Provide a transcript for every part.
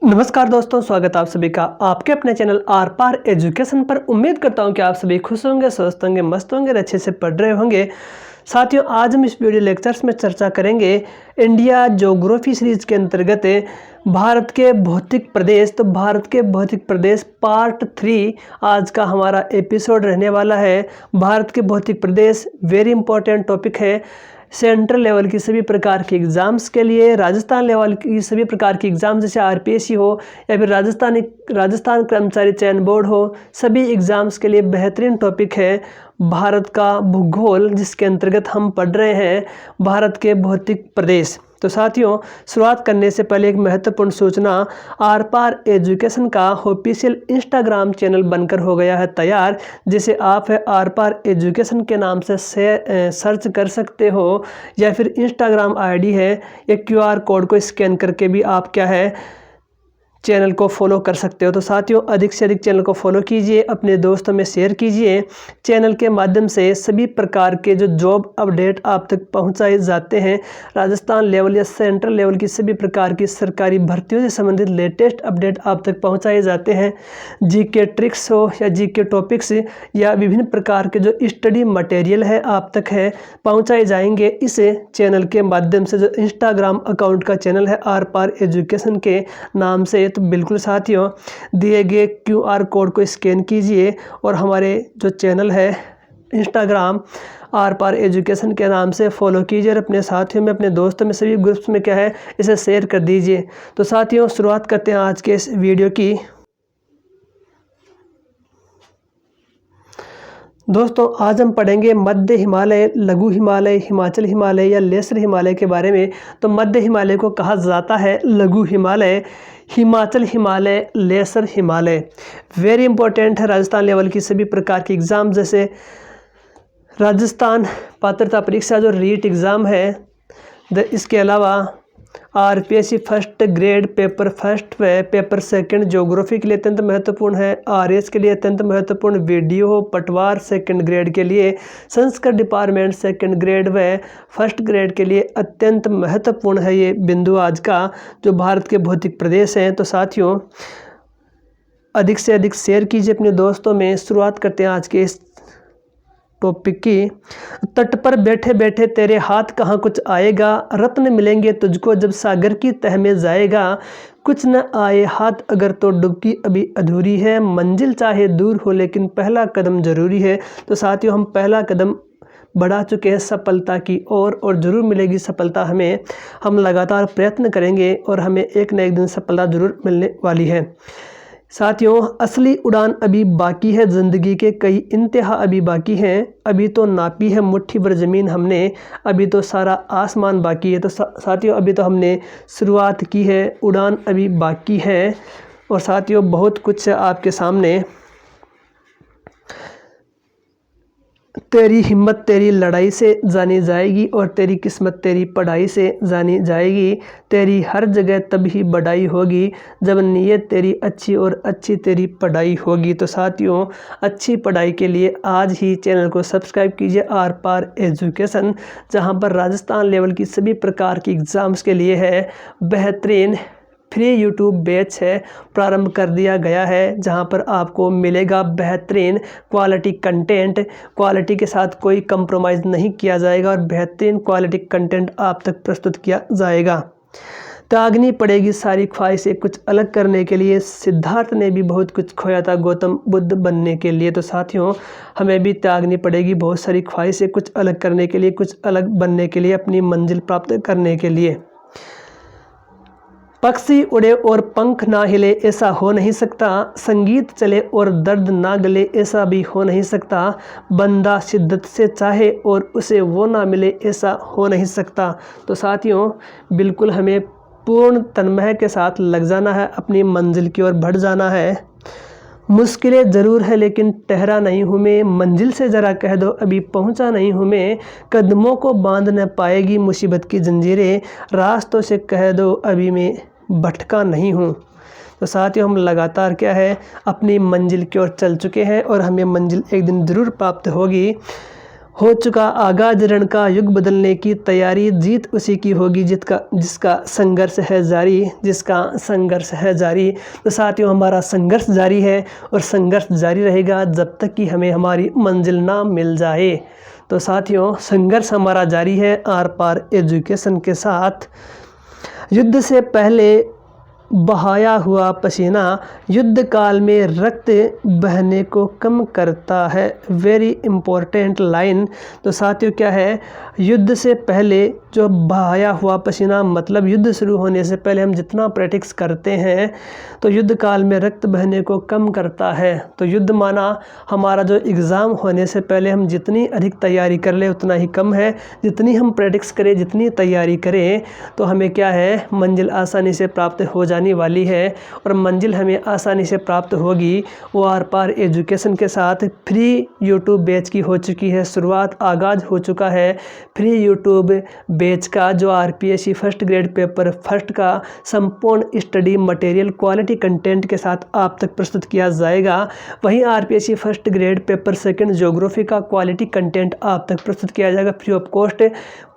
नमस्कार दोस्तों, स्वागत है आप सभी का आपके अपने चैनल आर पार एजुकेशन पर। उम्मीद करता हूं कि आप सभी खुश होंगे, स्वस्थ होंगे, मस्त होंगे और अच्छे से पढ़ रहे होंगे। साथियों, आज हम इस वीडियो लेक्चर्स में चर्चा करेंगे इंडिया ज्योग्राफी सीरीज के अंतर्गत भारत के भौतिक प्रदेश। तो भारत के भौतिक प्रदेश पार्ट 3 आज का हमारा एपिसोड रहने वाला है। भारत के भौतिक प्रदेश वेरी इंपॉर्टेंट टॉपिक है। सेंट्रल लेवल की सभी प्रकार के एग्ज़ाम्स के लिए, राजस्थान लेवल की सभी प्रकार की एग्ज़ाम जैसे आरपीएससी हो या फिर राजस्थान कर्मचारी चयन बोर्ड हो, सभी एग्ज़ाम्स के लिए बेहतरीन टॉपिक है भारत का भूगोल, जिसके अंतर्गत हम पढ़ रहे हैं भारत के भौतिक प्रदेश। तो साथियों, शुरुआत करने से पहले एक महत्वपूर्ण सूचना, आर पार एजुकेशन का ऑफिशियल इंस्टाग्राम चैनल बनकर हो गया है तैयार, जिसे आप आर पार एजुकेशन के नाम से सर्च कर सकते हो, या फिर इंस्टाग्राम आईडी है, एक क्यूआर कोड को स्कैन करके भी आप क्या है चैनल को फॉलो कर सकते हो। तो साथियों, अधिक से अधिक चैनल को फॉलो कीजिए, अपने दोस्तों में शेयर कीजिए। चैनल के माध्यम से सभी प्रकार के जो जॉब अपडेट आप तक पहुंचाए जाते हैं, राजस्थान लेवल या सेंट्रल लेवल की सभी प्रकार की सरकारी भर्तियों से संबंधित लेटेस्ट अपडेट आप तक पहुंचाए जाते हैं। जीके ट्रिक्स हो या जीके टॉपिक्स या विभिन्न प्रकार के जो स्टडी मटेरियल है आप तक है पहुँचाए जाएंगे इस चैनल के माध्यम से, जो इंस्टाग्राम अकाउंट का चैनल है आर पार एजुकेशन के नाम से। तो बिल्कुल साथियों, दिए गए क्यूआर कोड को स्कैन कीजिए और हमारे जो चैनल है इंस्टाग्राम आर पार एजुकेशन के नाम से फॉलो कीजिए और अपने साथियों में, अपने दोस्तों में, सभी ग्रुप्स में क्या है इसे शेयर कर दीजिए। तो साथियों, शुरुआत करते हैं आज के इस वीडियो की। दोस्तों, आज हम पढ़ेंगे मध्य हिमालय, लघु हिमालय, हिमाचल हिमालय या लेसर हिमालय के बारे में। तो मध्य हिमालय को कहा जाता है लघु Himalaya, Himachal Himalaya, lesser Himalaya. Very important है राजस्थान लेवल की सभी प्रकार की एग्ज़ाम, जैसे राजस्थान पात्रता परीक्षा जो रीट एग्ज़ाम है, इसके अलावा RPSC first grade paper first व पेपर सेकंड ज्योग्राफी के लिए अत्यंत महत्वपूर्ण है। आरएस के लिए अत्यंत महत्वपूर्ण वीडियो पटवार सेकंड ग्रेड के लिए, संस्कृत डिपार्टमेंट सेकंड ग्रेड व फर्स्ट ग्रेड के लिए अत्यंत महत्वपूर्ण है ये बिंदु आज का, जो भारत के भौतिक प्रदेश हैं। तो साथियों, अधिक से अधिक शेयर कीजिए अपने दोस्तों में। शुरुआत करते हैं आज के इस टॉपिक की। तट पर बैठे बैठे तेरे हाथ कहाँ कुछ आएगा, रत्न मिलेंगे तुझको जब सागर की तह में जाएगा। कुछ न आए हाथ अगर तो डुबकी अभी अधूरी है, मंजिल चाहे दूर हो लेकिन पहला कदम जरूरी है। तो साथियों, हम पहला कदम बढ़ा चुके हैं सफलता की और ज़रूर मिलेगी सफलता हमें। हम लगातार प्रयत्न करेंगे और हमें एक न एक दिन सफलता जरूर मिलने वाली है। साथियों, असली उड़ान अभी बाकी है, ज़िंदगी के कई इंतहा अभी बाकी हैं। अभी तो नापी है मुट्ठी भर ज़मीन हमने, अभी तो सारा आसमान बाकी है। तो साथियों, अभी तो हमने शुरुआत की है, उड़ान अभी बाकी है। और साथियों, बहुत कुछ आपके सामने। तेरी हिम्मत तेरी लड़ाई से जानी जाएगी और तेरी किस्मत तेरी पढ़ाई से जानी जाएगी। तेरी हर जगह तभी बढ़ाई होगी जब नीयत तेरी अच्छी और अच्छी तेरी पढ़ाई होगी। तो साथियों, अच्छी पढ़ाई के लिए आज ही चैनल को सब्सक्राइब कीजिए आर पार एजुकेशन, जहां पर राजस्थान लेवल की सभी प्रकार की एग्ज़ाम्स के लिए है बेहतरीन फ्री यूट्यूब बैच है, प्रारंभ कर दिया गया है, जहां पर आपको मिलेगा बेहतरीन क्वालिटी कंटेंट। क्वालिटी के साथ कोई कंप्रोमाइज़ नहीं किया जाएगा और बेहतरीन क्वालिटी कंटेंट आप तक प्रस्तुत किया जाएगा। त्यागनी पड़ेगी सारी ख्वाहिशें कुछ अलग करने के लिए, सिद्धार्थ ने भी बहुत कुछ खोया था गौतम बुद्ध बनने के लिए। तो साथियों, हमें भी त्यागनी पड़ेगी बहुत सारी ख्वाहिशें कुछ अलग करने के लिए, कुछ अलग बनने के लिए, अपनी मंजिल प्राप्त करने के लिए। पक्षी उड़े और पंख ना हिले ऐसा हो नहीं सकता, संगीत चले और दर्द ना गले ऐसा भी हो नहीं सकता, बंदा शिद्दत से चाहे और उसे वो ना मिले ऐसा हो नहीं सकता। तो साथियों, बिल्कुल हमें पूर्ण तन्मय के साथ लग जाना है, अपनी मंजिल की ओर बढ़ जाना है। मुश्किलें ज़रूर है लेकिन ठहरा नहीं हूँ मैं, मंजिल से ज़रा कह दो अभी पहुँचा नहीं हूँ मैं। कदमों को बांध न पाएगी मुसीबत की जंजीरें, रास्तों से कह दो अभी मैं भटका नहीं हूँ। तो साथियों, हम लगातार क्या है अपनी मंजिल की ओर चल चुके हैं और हमें मंजिल एक दिन ज़रूर प्राप्त होगी। हो चुका आगाज रण का, युग बदलने की तैयारी, जीत उसी की होगी जिसका संघर्ष है जारी, जिसका संघर्ष है जारी। तो साथियों, हमारा संघर्ष जारी है और संघर्ष जारी रहेगा जब तक कि हमें हमारी मंजिल ना मिल जाए। तो साथियों, संघर्ष हमारा जारी है आर पार एजुकेशन के साथ। युद्ध से पहले बहाया हुआ पसीना युद्ध काल में रक्त बहने को कम करता है। Very important line. तो साथियों, क्या है, युद्ध से पहले जो बहाया हुआ पसीना मतलब युद्ध शुरू होने से पहले हम जितना प्रैक्टिस करते हैं तो युद्ध काल में रक्त बहने को कम करता है। तो युद्ध माना हमारा जो एग्ज़ाम होने से पहले हम जितनी अधिक तैयारी कर ले उतना ही कम है। जितनी हम प्रैक्टिस करें, जितनी तैयारी करें तो हमें क्या है, मंजिल आसानी से प्राप्त हो जाने वाली है। और मंजिल हमें आसानी से प्राप्त होगी वो आर पार एजुकेशन के साथ। फ्री यूट्यूब बैच की हो चुकी है शुरुआत, आगाज़ हो चुका है फ्री यूट्यूब बैच का, जो RPSC first grade paper first का संपूर्ण स्टडी मटेरियल क्वालिटी कंटेंट के साथ आप तक प्रस्तुत किया जाएगा। वहीं RPSC first grade paper second geography का क्वालिटी कंटेंट आप तक प्रस्तुत किया जाएगा फ्री ऑफ कॉस्ट।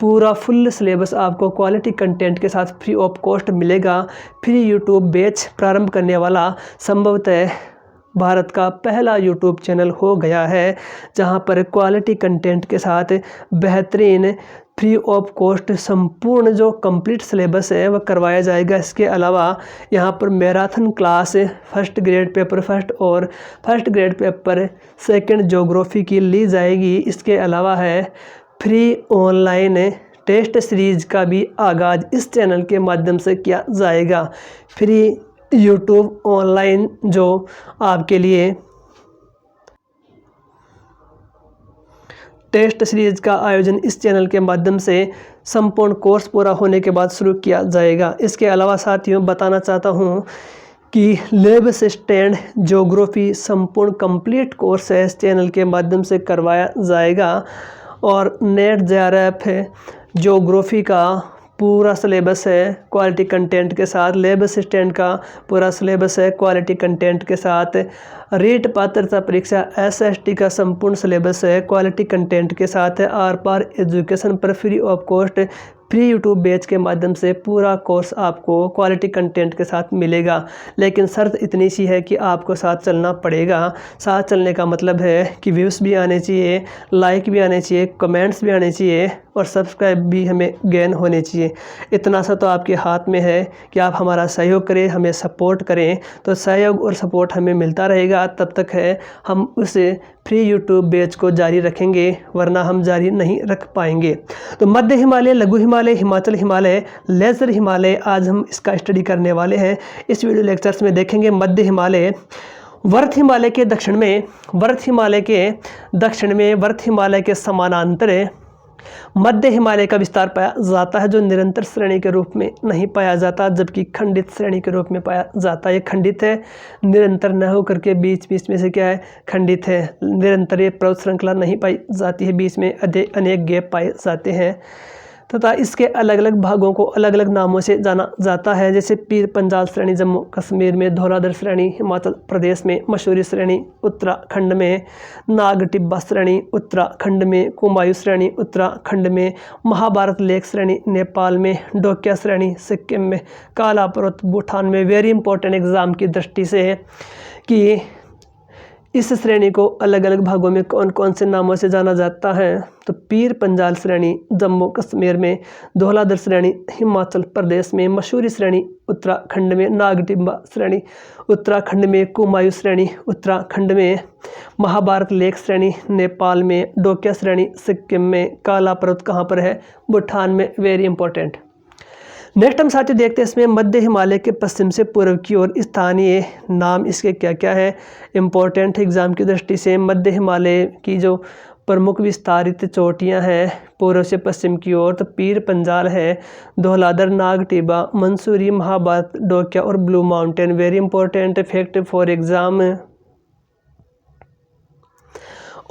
पूरा फुल सिलेबस आपको क्वालिटी कंटेंट के साथ फ्री ऑफ कॉस्ट मिलेगा। फ्री यूट्यूब बैच प्रारंभ करने वाला संभवतः भारत का पहला यूट्यूब चैनल हो गया है जहां पर क्वालिटी कंटेंट के साथ बेहतरीन फ्री ऑफ कॉस्ट संपूर्ण जो कंप्लीट सिलेबस है वह करवाया जाएगा। इसके अलावा यहाँ पर marathon class first grade paper first और first grade paper second geography की ली जाएगी। इसके अलावा है फ्री ऑनलाइन टेस्ट सीरीज़ का भी आगाज़ इस चैनल के माध्यम से किया जाएगा। फ्री यूट्यूब ऑनलाइन जो आपके लिए टेस्ट सीरीज़ का आयोजन इस चैनल के माध्यम से संपूर्ण कोर्स पूरा होने के बाद शुरू किया जाएगा। इसके अलावा साथियों, बताना चाहता हूँ कि लैब असिस्टेंट ज्योग्राफी संपूर्ण कंप्लीट कोर्स है इस चैनल के माध्यम से करवाया जाएगा। और नेट जेआरएफ ज्योग्राफी का पूरा सिलेबस है क्वालिटी कंटेंट के साथ। लैब असिस्टेंट का पूरा सिलेबस है क्वालिटी कंटेंट के साथ। रीट पात्रता परीक्षा एसएसटी का संपूर्ण सिलेबस है क्वालिटी कंटेंट के साथ है। आर पार एजुकेशन पर free of cost free YouTube batch के माध्यम से पूरा कोर्स आपको क्वालिटी कंटेंट के साथ मिलेगा। लेकिन शर्त इतनी सी है कि आपको साथ चलना पड़ेगा। साथ चलने का मतलब है कि व्यूज़ भी आने चाहिए, लाइक भी आने चाहिए, कमेंट्स भी आने चाहिए और सब्सक्राइब भी हमें गेन होने चाहिए। इतना सा तो आपके हाथ में है कि आप हमारा सहयोग करें, हमें सपोर्ट करें। तो सहयोग और सपोर्ट हमें मिलता रहेगा तब तक है हम उस फ्री यूट्यूब बैच को जारी रखेंगे, वरना हम जारी नहीं रख पाएंगे। तो मध्य हिमालय, लघु हिमालय, हिमाचल हिमालय, लेज़र हिमालय आज हम इसका स्टडी करने वाले हैं। इस वीडियो लेक्चर्स में देखेंगे मध्य हिमालय। वर्थ हिमालय के दक्षिण में, वर्थ हिमालय के समानांतर मध्य हिमालय का विस्तार पाया जाता है, जो निरंतर श्रेणी के रूप में नहीं पाया जाता, जबकि खंडित श्रेणी के रूप में पाया जाता है। ये खंडित है, निरंतर न होकर के बीच बीच में से क्या है, खंडित है। निरंतर ये पर्वत श्रृंखला नहीं पाई जाती है, बीच में अनेक गैप पाए जाते हैं तथा इसके अलग अलग भागों को अलग अलग नामों से जाना जाता है, जैसे पीर पंजाल श्रेणी जम्मू कश्मीर में, धौलाधर श्रेणी हिमाचल प्रदेश में, मसूरी श्रेणी उत्तराखंड में, नाग टिब्बा श्रेणी उत्तराखंड में, कुमायूं श्रेणी उत्तराखंड में, महाभारत लेक श्रेणी नेपाल में, डोकिया श्रेणी सिक्किम में, काला पर्वत भूटान में। वेरी इंपॉर्टेंट एग्जाम की दृष्टि से है कि इस श्रेणी को अलग अलग भागों में कौन कौन से नामों से जाना जाता है। तो पीर पंजाल श्रेणी जम्मू कश्मीर में, धौलाधर श्रेणी हिमाचल प्रदेश में, मसूरी श्रेणी उत्तराखंड में, नाग टिब्बा श्रेणी उत्तराखंड में, कुमायूं श्रेणी उत्तराखंड में, महाभारत लेक श्रेणी नेपाल में, डोकिया श्रेणी सिक्किम में, काला पर्वत कहाँ पर है, भूटान में। Very important. नेक्स्ट हम साथियों देखते हैं इसमें मध्य हिमालय के पश्चिम से पूर्व की ओर स्थानीय नाम इसके क्या क्या है। इम्पोर्टेंट एग्जाम की दृष्टि से मध्य हिमालय की जो प्रमुख विस्तारित चोटियां हैं पूर्व से पश्चिम की ओर, तो पीर पंजाल है, धौलाधर, नाग टिब्बा, मंसूरी, महाभारत, डोकिया और blue mountain. Very important fact for exam.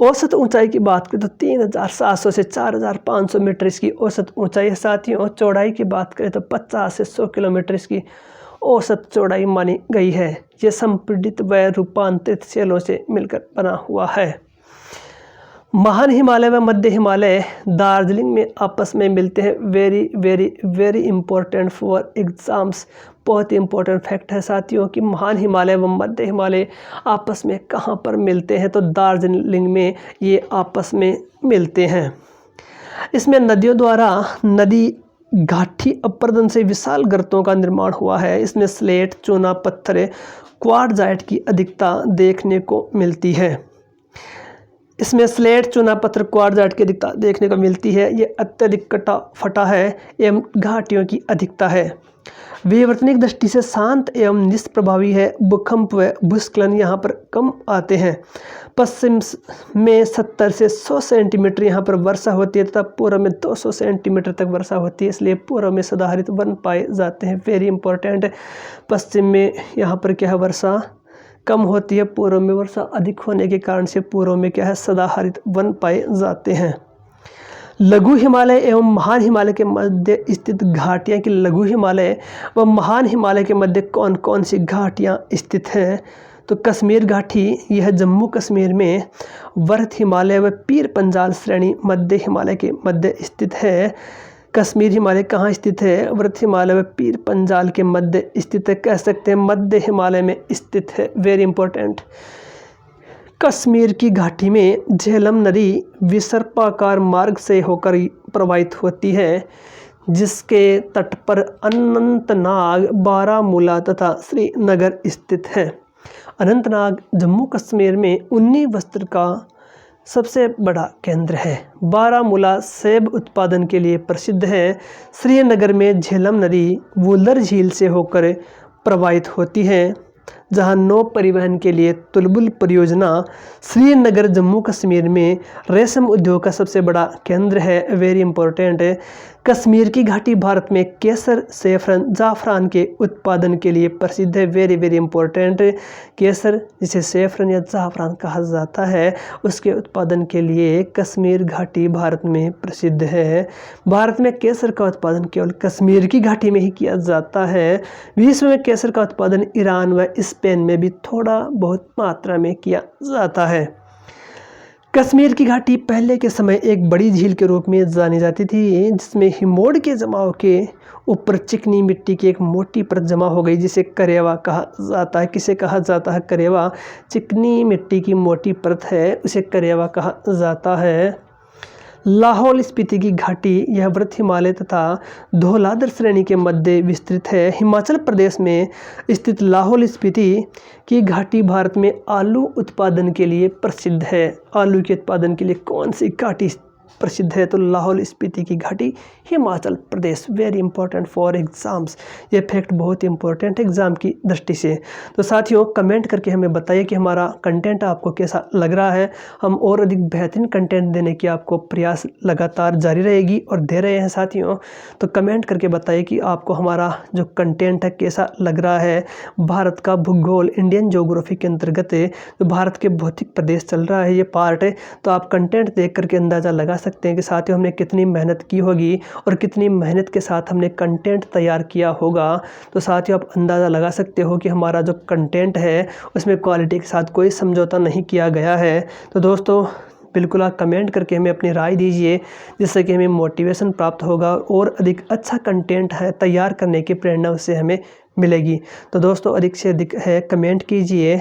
औसत ऊंचाई की बात करें तो 3700 से 4500 मीटर इसकी औसत ऊंचाई है साथियों। चौड़ाई की बात करें तो 50 से 100 किलोमीटर इसकी औसत चौड़ाई मानी गई है। ये संपीड़ित व रूपांतरित सेलों से मिलकर बना हुआ है। महान हिमालय व मध्य हिमालय दार्जिलिंग में आपस में मिलते हैं। Very very very important for exams, बहुत ही इंपॉर्टेंट फैक्ट है साथियों कि महान हिमालय व मध्य हिमालय आपस में कहाँ पर मिलते हैं, तो दार्जिलिंग में ये आपस में मिलते हैं। इसमें नदियों द्वारा नदी घाटी अपरदन से विशाल गर्तों का निर्माण हुआ है। इसमें स्लेट, चूना पत्थर, क्वार्टजाइट की अधिकता देखने को मिलती है। इसमें स्लेट, चूना पत्थर, क्वार्टजाइट की अधिकता देखने को मिलती है। ये अत्यधिक कटा फटा है एवं घाटियों की अधिकता है। विवर्तनिक दृष्टि से शांत एवं निष्प्रभावी है। भूकंप व भूस्खलन यहाँ पर कम आते हैं। पश्चिम में 70 से 100 सेंटीमीटर यहाँ पर वर्षा होती है तथा पूर्व में 200 सेंटीमीटर तक वर्षा होती है, इसलिए पूर्व में सदाहरित वन पाए जाते हैं। Very important. पश्चिम में यहाँ पर क्या है, वर्षा कम होती है, पूर्व में वर्षा अधिक होने के कारण से पूर्व में क्या है, सदाहरित वन पाए जाते हैं। लघु हिमालय एवं महान हिमालय के मध्य स्थित घाटियाँ की लघु हिमालय व महान हिमालय के मध्य कौन कौन सी घाटियाँ स्थित हैं, तो कश्मीर घाटी यह जम्मू कश्मीर में वर्थ हिमालय व पीर पंजाल श्रेणी मध्य हिमालय के मध्य स्थित है। कश्मीर हिमालय कहाँ स्थित है, वर्थ हिमालय व पीर पंजाल के मध्य स्थित है, कह सकते हैं मध्य हिमालय में स्थित है। Very important. कश्मीर की घाटी में झेलम नदी विसर्पाकार मार्ग से होकर प्रवाहित होती है, जिसके तट पर अनंतनाग, बारामूला तथा श्रीनगर स्थित है। अनंतनाग जम्मू कश्मीर में ऊनी वस्त्र का सबसे बड़ा केंद्र है। बारामूला सेब उत्पादन के लिए प्रसिद्ध है। श्रीनगर में झेलम नदी वुलर झील से होकर प्रवाहित होती है, जहां नौ परिवहन के लिए तुलबुल परियोजना। श्रीनगर जम्मू कश्मीर में रेशम उद्योग का सबसे बड़ा केंद्र है। वेरी इंपॉर्टेंट है। कश्मीर की घाटी भारत में केसर, सेफरन, जाफरान के उत्पादन के लिए प्रसिद्ध है। Very very important. केसर, जिसे सेफरन या जाफरान कहा जाता है, उसके उत्पादन के लिए कश्मीर घाटी भारत में प्रसिद्ध है। भारत में केसर का उत्पादन केवल कश्मीर की घाटी में ही किया जाता है। विश्व में केसर का उत्पादन ईरान व स्पेन में भी थोड़ा बहुत मात्रा में किया जाता है। कश्मीर की घाटी पहले के समय एक बड़ी झील के रूप में जानी जाती थी, जिसमें हिमोड़ के जमाव के ऊपर चिकनी मिट्टी की एक मोटी परत जमा हो गई, जिसे करेवा कहा जाता है। किसे कहा जाता है, करेवा। चिकनी मिट्टी की मोटी परत है, उसे करेवा कहा जाता है। लाहौल स्पीति की घाटी यह व्रत हिमालय तथा धौलाधर श्रेणी के मध्य विस्तृत है। हिमाचल प्रदेश में स्थित लाहौल स्पीति की घाटी भारत में आलू उत्पादन के लिए प्रसिद्ध है। आलू के उत्पादन के लिए कौन सी घाटी प्रसिद्ध है, तो लाहौल स्पीति की घाटी Himachal Pradesh. Very important for exams. ये फैक्ट बहुत इंपॉर्टेंट एग्जाम की दृष्टि से। तो साथियों, कमेंट करके हमें बताइए कि हमारा कंटेंट आपको कैसा लग रहा है। हम और अधिक बेहतरीन कंटेंट देने की आपको प्रयास लगातार जारी रहेगी और दे रहे हैं साथियों। तो कमेंट करके बताइए कि आपको हमारा जो कंटेंट है कैसा लग रहा है। भारत का भूगोल, इंडियन ज्योग्राफी के अंतर्गत जो भारत के भौतिक प्रदेश चल रहा है, ये पार्ट है, तो आप कंटेंट देख करके अंदाज़ा लगा सकते हैं कि साथियों हमने कितनी मेहनत की होगी और कितनी मेहनत के साथ हमने कंटेंट तैयार किया होगा। तो साथियों आप अंदाज़ा लगा सकते हो कि हमारा जो कंटेंट है उसमें क्वालिटी के साथ कोई समझौता नहीं किया गया है। तो दोस्तों बिल्कुल आप कमेंट करके हमें अपनी राय दीजिए, जिससे कि हमें मोटिवेशन प्राप्त होगा और अधिक अच्छा कंटेंट है तैयार करने की प्रेरणा उससे हमें मिलेगी। तो दोस्तों अधिक से अधिक है कमेंट कीजिए,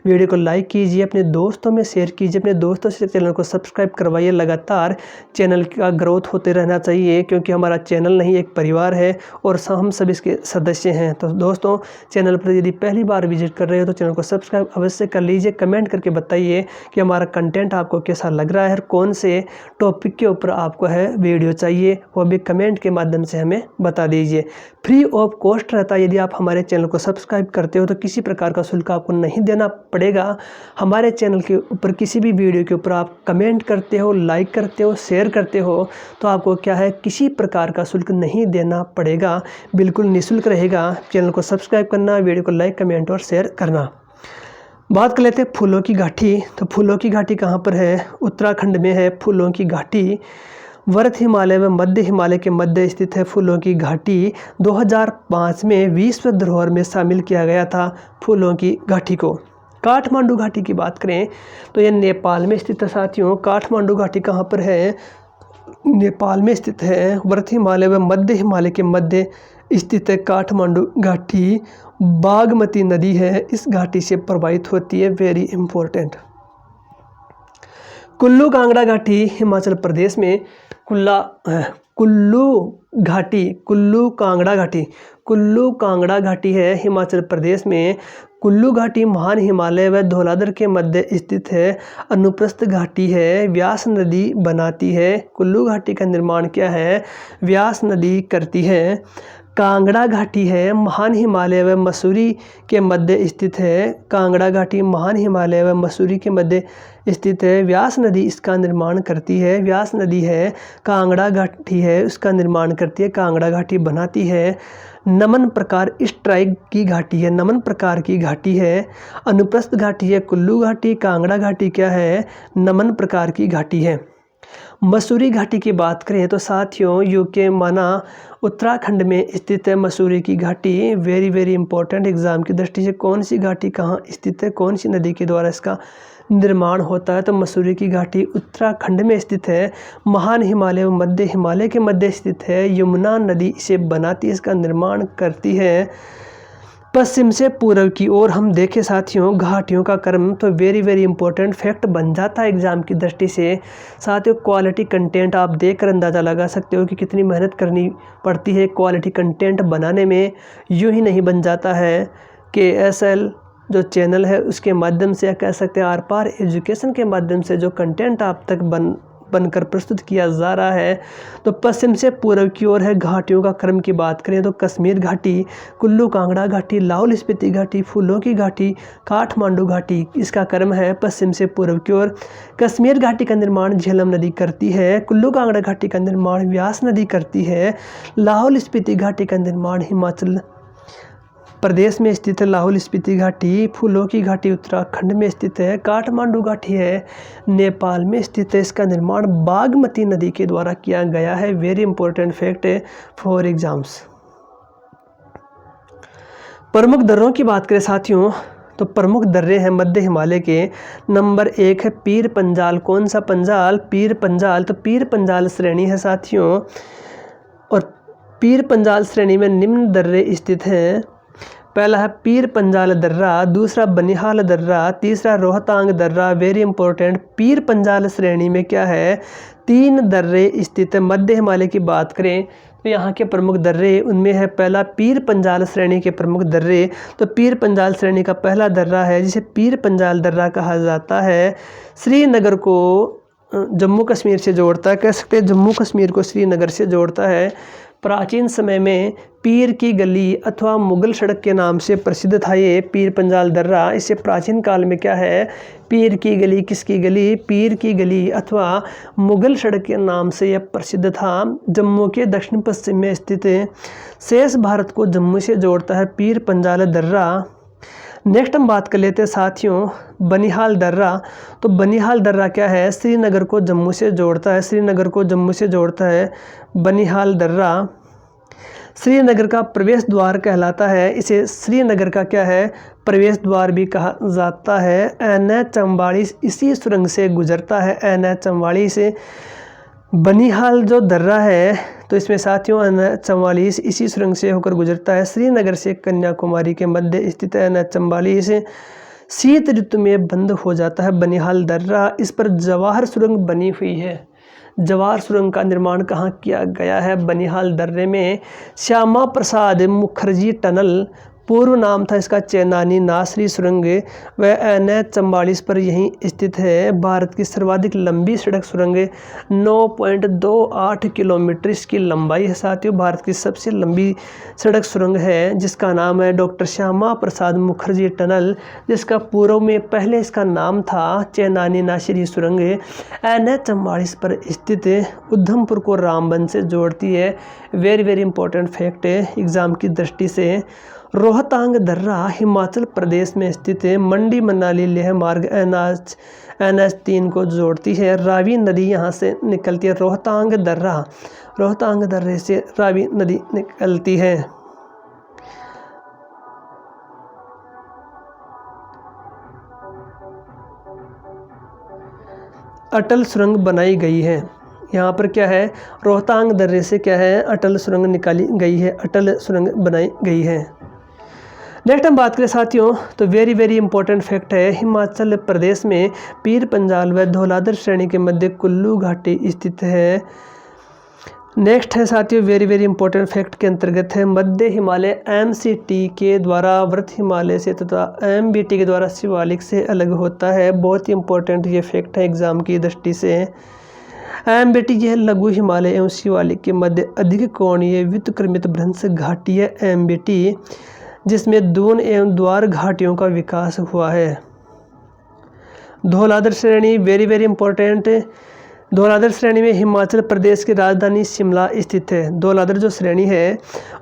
वीडियो को लाइक कीजिए, अपने दोस्तों में शेयर कीजिए, अपने दोस्तों से चैनल को सब्सक्राइब करवाइए। लगातार चैनल का ग्रोथ होते रहना चाहिए, क्योंकि हमारा चैनल नहीं एक परिवार है और हम सब इसके सदस्य हैं। तो दोस्तों चैनल पर यदि पहली बार विजिट कर रहे हो तो चैनल को सब्सक्राइब अवश्य कर लीजिए। कमेंट करके बताइए कि हमारा कंटेंट आपको कैसा लग रहा है और कौन से टॉपिक के ऊपर आपको है वीडियो चाहिए, वो भी कमेंट के माध्यम से हमें बता दीजिए। फ्री ऑफ कॉस्ट रहता है। यदि आप हमारे चैनल को सब्सक्राइब करते हो तो किसी प्रकार का शुल्क आपको नहीं देना पड़ेगा। हमारे चैनल के ऊपर किसी भी वीडियो के ऊपर आप कमेंट करते हो, लाइक करते हो, शेयर करते हो, तो आपको क्या है किसी प्रकार का शुल्क नहीं देना पड़ेगा, बिल्कुल निःशुल्क रहेगा। चैनल को सब्सक्राइब करना, वीडियो को लाइक, कमेंट और शेयर करना। बात कर लेते हैं फूलों की घाटी। तो फूलों की घाटी कहाँ पर है, उत्तराखंड में है फूलों की घाटी। वर्थ हिमालय व मध्य हिमालय के मध्य स्थित है फूलों की घाटी। 2005 में विश्व धरोहर में शामिल किया गया था फूलों की घाटी को। काठमांडू घाटी की बात करें तो यह नेपाल में स्थित है साथियों। काठमांडू घाटी कहाँ पर है? नेपाल में स्थित है। वर्त हिमालय व मध्य हिमालय के मध्य स्थित है काठमांडू घाटी। बागमती नदी है इस घाटी से प्रभावित होती है, वेरी इंपॉर्टेंट। कुल्लू कांगड़ा घाटी हिमाचल प्रदेश में। कुल्लू कांगड़ा घाटी है हिमाचल प्रदेश में। कुल्लू घाटी महान हिमालय व धौलाधर के मध्य स्थित है। अनुप्रस्थ घाटी है, व्यास नदी बनाती है। कुल्लू घाटी का निर्माण क्या है? व्यास नदी करती है। कांगड़ा घाटी है महान हिमालय व मसूरी के मध्य स्थित है। कांगड़ा घाटी महान हिमालय व मसूरी के मध्य स्थित है। व्यास नदी इसका निर्माण करती है। व्यास नदी है, कांगड़ा घाटी है, उसका निर्माण करती है, कांगड़ा घाटी बनाती है। नमन प्रकार इस ट्राइब की घाटी है, नमन प्रकार की घाटी है। अनुप्रस्थ घाटी है कुल्लू घाटी। कांगड़ा घाटी क्या है? नमन प्रकार की घाटी है। मसूरी घाटी की बात करें तो साथियों यूके माना उत्तराखंड में स्थित है मसूरी की घाटी। वेरी वेरी इंपॉर्टेंट एग्जाम की दृष्टि से। कौन सी घाटी कहाँ स्थित है, कौन सी नदी के द्वारा इसका निर्माण होता है? तो मसूरी की घाटी उत्तराखंड में स्थित है। महान हिमालय व मध्य हिमालय के मध्य स्थित है। यमुना नदी इसे बनाती है, इसका निर्माण करती है। पश्चिम से पूर्व की ओर हम देखें साथियों घाटियों का क्रम, तो वेरी वेरी इंपॉर्टेंट फैक्ट बन जाता है एग्जाम की दृष्टि से। साथियों क्वालिटी कंटेंट आप देखकर अंदाज़ा लगा सकते हो कि कितनी मेहनत करनी पड़ती है क्वालिटी कंटेंट बनाने में। यूं ही नहीं बन जाता है। KSL जो चैनल है उसके माध्यम से, या कह सकते हैं आर पार एजुकेशन के माध्यम से जो कंटेंट आप तक बनकर प्रस्तुत किया जा रहा है। तो पश्चिम से पूर्व की ओर है। घाटियों का क्रम की बात करें तो कश्मीर घाटी, कुल्लू कांगड़ा घाटी, लाहौल स्पीति घाटी, फूलों की घाटी, काठमांडू घाटी, इसका क्रम है पश्चिम से पूर्व की ओर। कश्मीर घाटी का निर्माण झेलम नदी करती है। कुल्लू कांगड़ा घाटी का निर्माण व्यास नदी करती है। लाहौल स्पीति घाटी का निर्माण हिमाचल प्रदेश में स्थित है लाहौल स्पीति घाटी। फूलों की घाटी उत्तराखंड में स्थित है। काठमांडू घाटी है नेपाल में स्थित है। इसका निर्माण बागमती नदी के द्वारा किया गया है। वेरी इंपॉर्टेंट फैक्ट है फॉर एग्जाम्स। प्रमुख दर्रों की बात करें साथियों तो प्रमुख दर्रे हैं मध्य हिमालय के। नंबर 1 है पीर पंजाल। कौन सा पंजाल? पीर पंजाल। तो पीर पंजाल श्रेणी है साथियों, और पीर पंजाल श्रेणी में निम्न दर्रे स्थित हैं। पहला है पीर पंजाल दर्रा, दूसरा बनिहाल दर्रा, तीसरा रोहतांग दर्रा। Very important. पीर पंजाल श्रेणी में क्या है? 3 दर्रे स्थित है। मध्य हिमालय की बात करें तो यहाँ के प्रमुख दर्रे, उनमें है पहला पीर पंजाल श्रेणी के प्रमुख दर्रे। तो पीर पंजाल श्रेणी का पहला दर्रा है जिसे पीर पंजाल दर्रा कहा जाता है। श्रीनगर को जम्मू कश्मीर से जोड़ता है, कह सकते हैं जम्मू कश्मीर को श्रीनगर से जोड़ता है। प्राचीन समय में पीर की गली अथवा मुगल सड़क के नाम से प्रसिद्ध था ये पीर पंजाल दर्रा। इससे प्राचीन काल में क्या है? पीर की गली, किसकी गली? पीर की गली अथवा मुगल सड़क के नाम से यह प्रसिद्ध था। जम्मू के दक्षिण पश्चिम में स्थित है। शेष भारत को जम्मू से जोड़ता है पीर पंजाल दर्रा। नेक्स्ट हम बात कर लेते हैं साथियों बनिहाल दर्रा। तो बनिहाल दर्रा क्या है? श्रीनगर को जम्मू से जोड़ता है। श्रीनगर को जम्मू से जोड़ता है बनिहाल दर्रा। श्रीनगर का प्रवेश द्वार कहलाता है। इसे श्रीनगर का क्या है? प्रवेश द्वार भी कहा जाता है। NH44 इसी सुरंग से गुजरता है। NH44 से बनिहाल जो दर्रा है तो इसमें साथियों NH44 इसी सुरंग से होकर गुजरता है। श्रीनगर से कन्याकुमारी के मध्य स्थित NH44 शीत ऋतु में बंद हो जाता है बनिहाल दर्रा। इस पर जवाहर सुरंग बनी हुई है। जवाहर सुरंग का निर्माण कहाँ किया गया है? बनिहाल दर्रे में। श्यामा प्रसाद मुखर्जी टनल पूर्व नाम था इसका चेनानी नासरी सुरंग, वह NH44 पर यहीं स्थित है। भारत की सर्वाधिक लंबी सड़क सुरंग 9.28 किलोमीटर इसकी लंबाई है साथियों। भारत की सबसे लंबी सड़क सुरंग है जिसका नाम है डॉक्टर श्यामा प्रसाद मुखर्जी टनल, जिसका पूर्व में पहले इसका नाम था चेनानी नासरी सुरंग। NH44 पर स्थित उधमपुर को रामबन से जोड़ती है। वेरी वेरी इंपॉर्टेंट फैक्ट है एग्जाम की दृष्टि से। रोहतांग दर्रा हिमाचल प्रदेश में स्थित है। मंडी मनाली लेह मार्ग NH3 को जोड़ती है। रावी नदी यहाँ से निकलती है। रोहतांग दर्रे से रावी नदी निकलती है। अटल सुरंग बनाई गई है। यहाँ पर क्या है, रोहतांग दर्रे से क्या है, अटल सुरंग निकाली गई है, अटल सुरंग बनाई गई है। नेक्स्ट हम बात करें साथियों, तो वेरी इंपॉर्टेंट फैक्ट है, हिमाचल प्रदेश में पीर पंजाल व धौलाधर श्रेणी के मध्य कुल्लू घाटी स्थित है। नेक्स्ट है साथियों, वेरी इंपॉर्टेंट फैक्ट के अंतर्गत है, मध्य हिमालय MCT के द्वारा व्रत हिमालय से तथा MBT के द्वारा शिवालिक से अलग होता है। बहुत ही इंपॉर्टेंट ये फैक्ट है एग्जाम की दृष्टि से। MBT यह लघु हिमालय एवं शिवालिक के मध्य अधिक कोणीय व्युत्क्रमित भ्रंश घाटी है MBT, जिसमें दून एवं द्वार घाटियों का विकास हुआ है। धौलाधर श्रेणी वेरी इंपॉर्टेंट। धौलाधर श्रेणी में हिमाचल प्रदेश की राजधानी शिमला स्थित है। धौलाधर जो श्रेणी है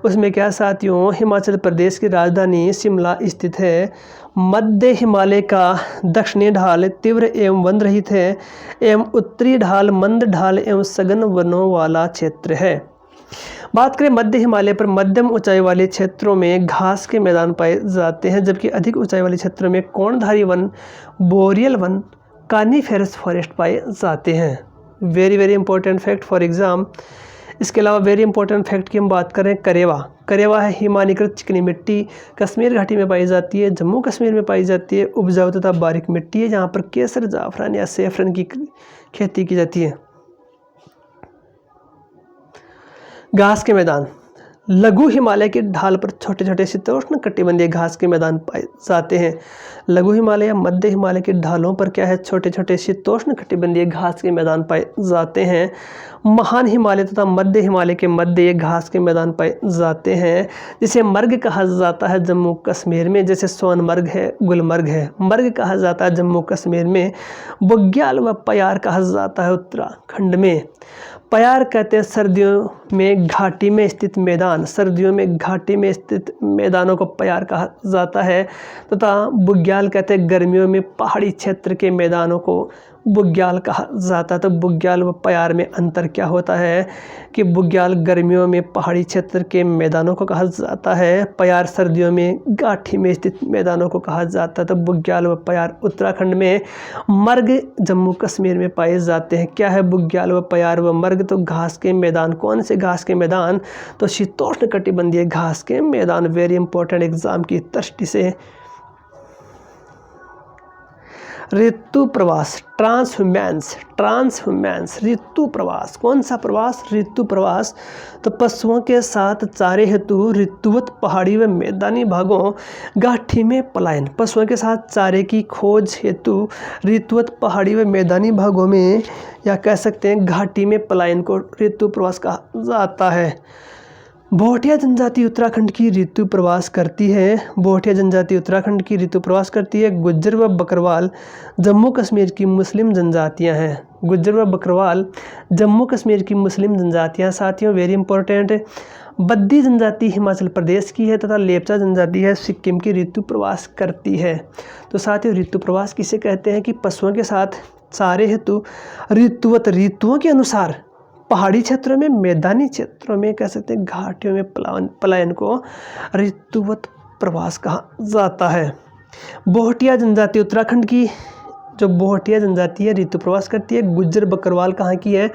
उसमें क्या साथियों, हिमाचल प्रदेश की राजधानी शिमला स्थित है। मध्य हिमालय का दक्षिणी ढाल तीव्र एवं वन रहित है एवं उत्तरी ढाल मंद ढाल एवं सघन वनों वाला क्षेत्र है। बात करें मध्य हिमालय पर, मध्यम ऊंचाई वाले क्षेत्रों में घास के मैदान पाए जाते हैं, जबकि अधिक ऊंचाई वाले क्षेत्रों में कोणधारी वन, बोरियल वन, कानीफेरस फॉरेस्ट पाए जाते हैं। Very important fact for exam. इसके अलावा वेरी इंपॉर्टेंट फैक्ट की हम बात करें, करेवा है हिमानीकृत चिकनी मिट्टी, कश्मीर घाटी में पाई जाती है, जम्मू कश्मीर में पाई जाती है, उपजाऊ तथा बारीक मिट्टी है, जहाँ पर केसर, जाफरान या सेफरन की खेती की जाती है। घास के मैदान, लघु हिमालय की ढाल पर छोटे छोटे शीतोष्ण कटिबंधीय घास के मैदान पाए जाते हैं। लघु हिमालय या मध्य हिमालय की ढालों पर क्या है, छोटे छोटे शीतोष्ण कटिबंधीय घास के मैदान पाए जाते हैं। महान हिमालय तथा मध्य हिमालय के मध्य ये घास के मैदान पाए जाते हैं, जिसे मर्ग कहा जाता है जम्मू कश्मीर में, जैसे सोनमर्ग है, गुलमर्ग है। मर्ग कहा जाता है जम्मू कश्मीर में, बुग्याल व पयार कहा जाता है उत्तराखंड में। पयार कहते हैं सर्दियों में घाटी में स्थित मैदान, सर्दियों में घाटी में स्थित मैदानों को पयार कहा जाता है, तथा बुग्याल कहते हैं गर्मियों में पहाड़ी क्षेत्र के मैदानों को बुग्याल कहा जाता है। तो बुग्याल व पयार में अंतर क्या होता है कि बुग्याल गर्मियों में पहाड़ी क्षेत्र के मैदानों को कहा जाता है, पयार सर्दियों में घाटी में स्थित मैदानों को कहा जाता है। तो बुग्याल व पयार उत्तराखंड में, मर्ग जम्मू कश्मीर में पाए जाते हैं। क्या है बुग्याल व पयार व मर्ग, तो घास के मैदान। कौन से घास के मैदान, तो शीतोष्ण कटिबंधीय घास के मैदान। वेरी इंपॉर्टेंट एग्जाम की दृष्टि से। ऋतु प्रवास, ट्रांसह्यूमेंस, ऋतु प्रवास। कौन सा प्रवास, ऋतु प्रवास। तो पशुओं के साथ चारे हेतु ऋतुवत पहाड़ी व मैदानी भागों घाटी में पलायन, पशुओं के साथ चारे की खोज हेतु ऋतुवत पहाड़ी व मैदानी भागों में, या कह सकते हैं घाटी में पलायन को ऋतु प्रवास कहा जाता है। भोटिया जनजाति उत्तराखंड की ऋतु प्रवास करती है। भोटिया जनजाति उत्तराखंड की ऋतु प्रवास करती है। गुज्जर व बकरवाल जम्मू कश्मीर की मुस्लिम जनजातियां हैं। गुज्जर व बकरवाल जम्मू कश्मीर की मुस्लिम जनजातियां। साथियों वेरी इंपॉर्टेंट, बद्दी जनजाति हिमाचल प्रदेश की है तथा लेप्चा जनजाति है सिक्किम की ऋतु प्रवास करती है। तो साथियों ऋतु प्रवास किसे कहते हैं कि पशुओं के साथ चारे हेतु ऋतुवत, ऋतुओं के अनुसार पहाड़ी क्षेत्रों में, मैदानी क्षेत्रों में, कह सकते हैं घाटियों में पलायन को ऋतुवत प्रवास कहा जाता है। बोहटिया जनजाति उत्तराखंड की जो बोहटिया जनजाति है ऋतु प्रवास करती है। गुज्जर बकरवाल कहाँ की है,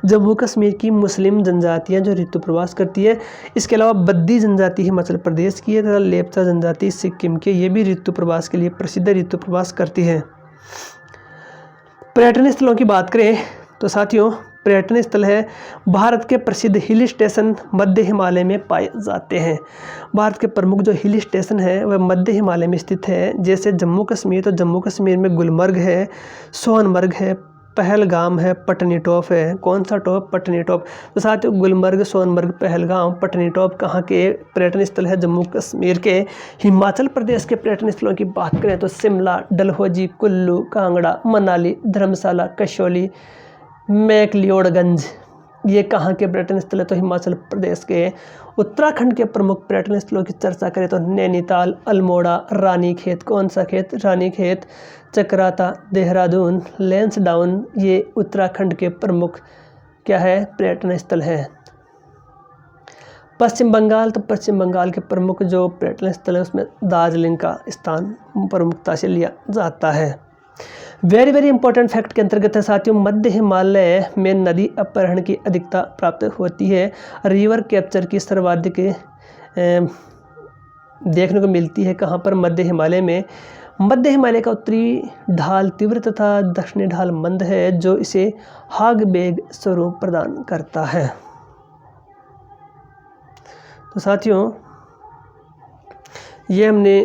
जम्मू कश्मीर की मुस्लिम जनजातियां जो ऋतु प्रवास करती है। इसके अलावा बद्दी जनजाति हिमाचल प्रदेश की है तथा लेप्चा जनजाति सिक्किम की, ये भी ऋतु प्रवास के लिए प्रसिद्ध ऋतु प्रवास करती है। पर्यटन स्थलों की बात करें तो साथियों पर्यटन स्थल है, भारत के प्रसिद्ध हिल स्टेशन मध्य हिमालय में पाए जाते हैं। भारत के प्रमुख जो हिल स्टेशन है वह मध्य हिमालय में स्थित है, जैसे जम्मू कश्मीर, तो जम्मू कश्मीर में गुलमर्ग है, सोनमर्ग है, पहलगाम है, पटनी टॉप है। कौन सा टॉप, पटनी टॉप। तो साथ ही गुलमर्ग, सोनमर्ग, पहलगाम, पटनी टॉप कहाँ के पर्यटन स्थल है, जम्मू कश्मीर के। हिमाचल प्रदेश के पर्यटन स्थलों की बात करें तो शिमला, डलहौजी, कुल्लू, कांगड़ा, मनाली, धर्मशाला, कसौली, मैक्लियोडगंज, ये कहाँ के पर्यटन स्थल है, तो हिमाचल प्रदेश के। उत्तराखंड के प्रमुख पर्यटन स्थलों की चर्चा करें तो नैनीताल, अल्मोड़ा, रानीखेत, कौन सा खेत, रानीखेत, चक्राता, देहरादून, लैंसडाउन, ये उत्तराखंड के प्रमुख क्या है पर्यटन स्थल है। पश्चिम बंगाल, तो पश्चिम बंगाल के प्रमुख जो पर्यटन स्थल है उसमें दार्जिलिंग का स्थान प्रमुखता से लिया जाता है। वेरी वेरी इंपॉर्टेंट फैक्ट के अंतर्गत है साथियों, मध्य हिमालय में नदी अपहरण की अधिकता प्राप्त होती है। रिवर कैप्चर की सर्वाधिक देखने को मिलती है कहाँ पर? मध्य हिमालय में। मध्य हिमालय का उत्तरी ढाल तीव्र तथा दक्षिणी ढाल मंद है, जो इसे हाग बेग स्वरूप प्रदान करता है। तो साथियों ये हमने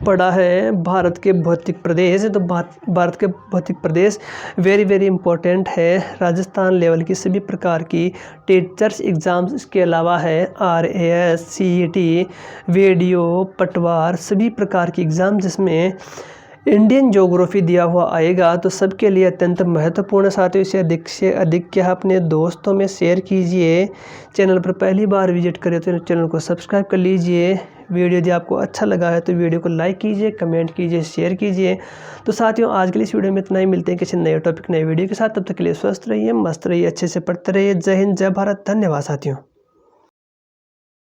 पढ़ा है भारत के भौतिक प्रदेश। तो भारत के भौतिक प्रदेश वेरी वेरी इंपॉर्टेंट है। राजस्थान लेवल की सभी प्रकार की टीचर्स एग्ज़ाम्स इसके अलावा है RAS, CET, वीडियो, पटवार, सभी प्रकार की एग्ज़ाम जिसमें इंडियन ज्योग्राफी दिया हुआ आएगा, तो सबके लिए अत्यंत महत्वपूर्ण। साथियों इसे अधिक से अधिक क्या अपने दोस्तों में शेयर कीजिए। चैनल पर पहली बार विजिट करें तो चैनल को सब्सक्राइब कर लीजिए। वीडियो यदि आपको अच्छा लगा है तो वीडियो को लाइक कीजिए, कमेंट कीजिए, शेयर कीजिए। तो साथियों आज के लिए इस वीडियो में इतना ही। मिलते हैं किसी नए टॉपिक नए वीडियो के साथ। तब तक के लिए स्वस्थ रहिए, मस्त रहिए, अच्छे से पढ़ते रहिए। जय हिंद, जय भारत, धन्यवाद साथियों।